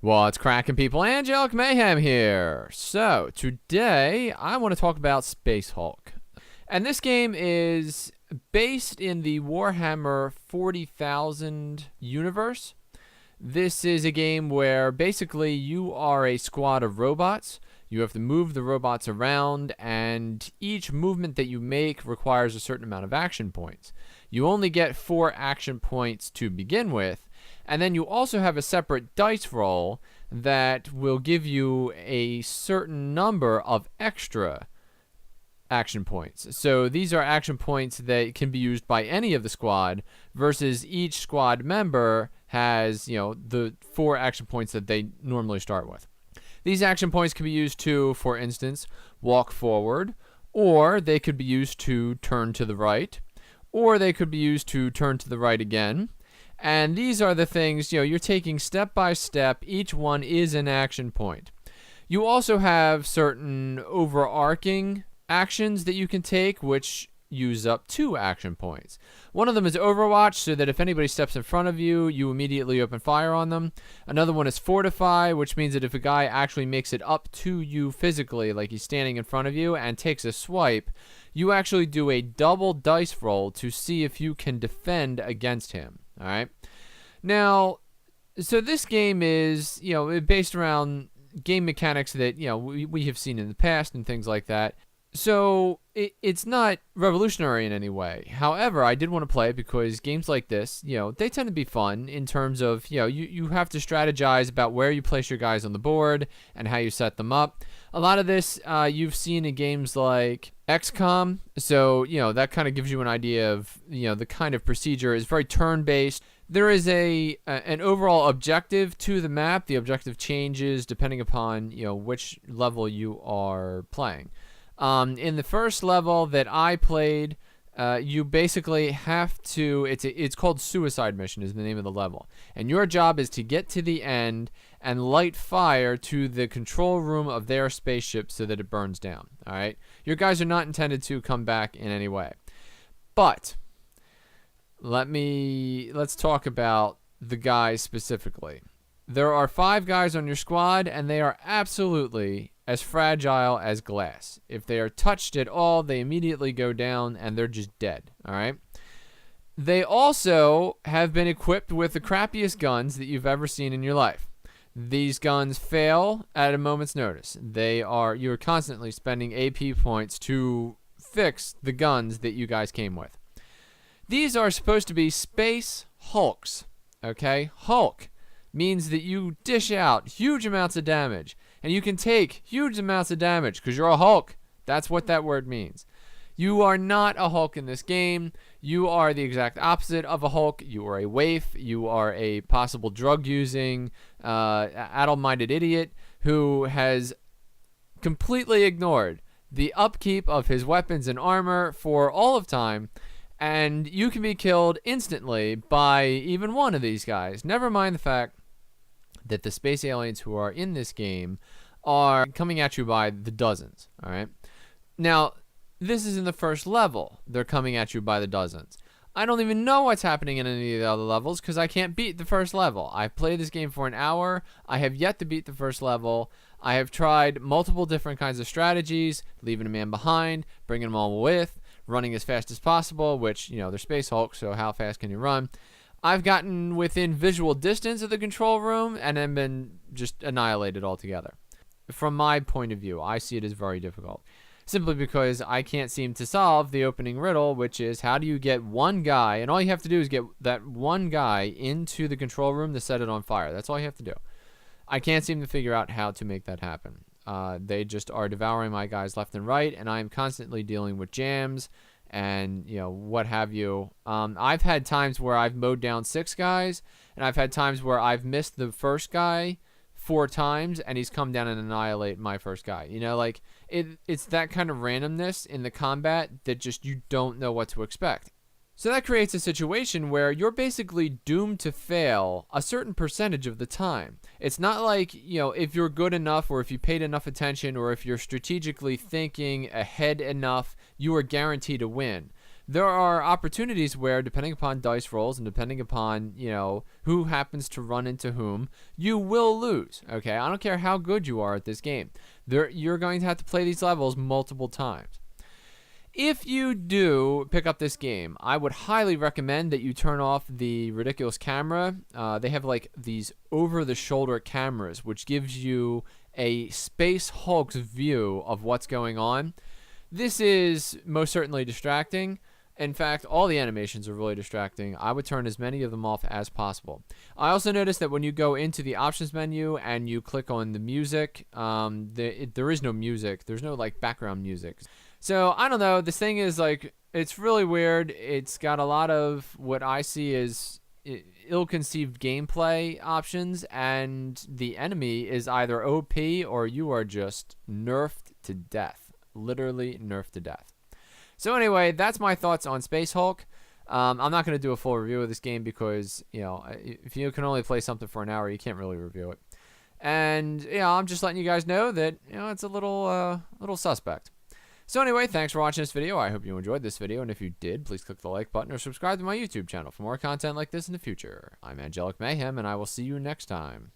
What's cracking, people? Angelic Mayhem here. So, today I want to talk about Space Hulk. And this game is based in the Warhammer 40,000 universe. This is a game where basically you are a squad of robots. You have to move the robots around, and each movement that you make requires a certain amount of action points. You only get 4 action points to begin with, and then you also have a separate dice roll that will give you a certain number of extra action points. So these are action points that can be used by any of the squad, versus each squad member has, the 4 action points that they normally start with. These action points can be used to, for instance, walk forward, or they could be used to turn to the right, or they could be used to turn to the right again. And these are the things, you're taking step by step. Each one is an action point. You also have certain overarching actions that you can take, which use up 2 action points. One of them is Overwatch, so that if anybody steps in front of you, you immediately open fire on them. Another one is Fortify, which means that if a guy actually makes it up to you physically, like he's standing in front of you, and takes a swipe, you actually do a double dice roll to see if you can defend against him. All right. Now, so this game is, based around game mechanics that, we have seen in the past and things like that. So it's not revolutionary in any way. However, I did want to play it because games like this, they tend to be fun in terms of, you have to strategize about where you place your guys on the board and how you set them up. A lot of this you've seen in games like XCOM. So, that kind of gives you an idea of, the kind of procedure is very turn-based. There is an overall objective to the map. The objective changes depending upon, which level you are playing. In the first level that I played, you basically have to, it's called Suicide Mission is the name of the level. And your job is to get to the end and light fire to the control room of their spaceship so that it burns down. All right? Your guys are not intended to come back in any way. But let's talk about the guys specifically. There are 5 guys on your squad, and they are absolutely as fragile as glass. If they are touched at all, they immediately go down and they're just dead. All right. They also have been equipped with the crappiest guns that you've ever seen in your life. These guns fail at a moment's notice. You're constantly spending AP points to fix the guns that you guys came with. These are supposed to be Space Hulks. Okay? Hulk means that you dish out huge amounts of damage. And you can take huge amounts of damage because you're a Hulk. That's what that word means. You are not a Hulk in this game. You are the exact opposite of a Hulk. You are a waif. You are a possible drug-using, adult-minded idiot who has completely ignored the upkeep of his weapons and armor for all of time. And you can be killed instantly by even one of these guys. Never mind the fact that the space aliens who are in this game are coming at you by the dozens. All right. Now, this is in the first level. They're coming at you by the dozens. I don't even know what's happening in any of the other levels because I can't beat the first level. I've played this game for an hour. I have yet to beat the first level. I have tried multiple different kinds of strategies, leaving a man behind, bringing them all with, running as fast as possible, which, they're Space Hulk, so how fast can you run? I've gotten within visual distance of the control room and then been just annihilated altogether. From my point of view, I see it as very difficult. Simply because I can't seem to solve the opening riddle, which is how do you get one guy, and all you have to do is get that one guy into the control room to set it on fire. That's all you have to do. I can't seem to figure out how to make that happen. They just are devouring my guys left and right, and I am constantly dealing with jams and what have you. I've had times where I've mowed down 6 guys, and I've had times where I've missed the first guy 4 times, and he's come down and annihilate my first guy. It's that kind of randomness in the combat that just you don't know what to expect. So that creates a situation where you're basically doomed to fail a certain percentage of the time. It's not like, if you're good enough or if you paid enough attention or if you're strategically thinking ahead enough, you are guaranteed to win. there are opportunities where, depending upon dice rolls and depending upon, who happens to run into whom, you will lose, okay? I don't care how good you are at this game. You're going to have to play these levels multiple times. If you do pick up this game, I would highly recommend that you turn off the ridiculous camera. They have like these over-the-shoulder cameras, which gives you a Space Hulk's view of what's going on. This is most certainly distracting. In fact, all the animations are really distracting. I would turn as many of them off as possible. I also noticed that when you go into the options menu and you click on the music, there is no music. There's no like background music. So I don't know. This thing is like, it's really weird. It's got a lot of what I see as ill-conceived gameplay options, and the enemy is either OP or you are just nerfed to death. Literally nerfed to death. So anyway, that's my thoughts on Space Hulk. I'm not going to do a full review of this game because, if you can only play something for an hour, you can't really review it. And, I'm just letting you guys know that, it's a little suspect. So anyway, thanks for watching this video. I hope you enjoyed this video, and if you did, please click the like button or subscribe to my YouTube channel for more content like this in the future. I'm Angelic Mayhem, and I will see you next time.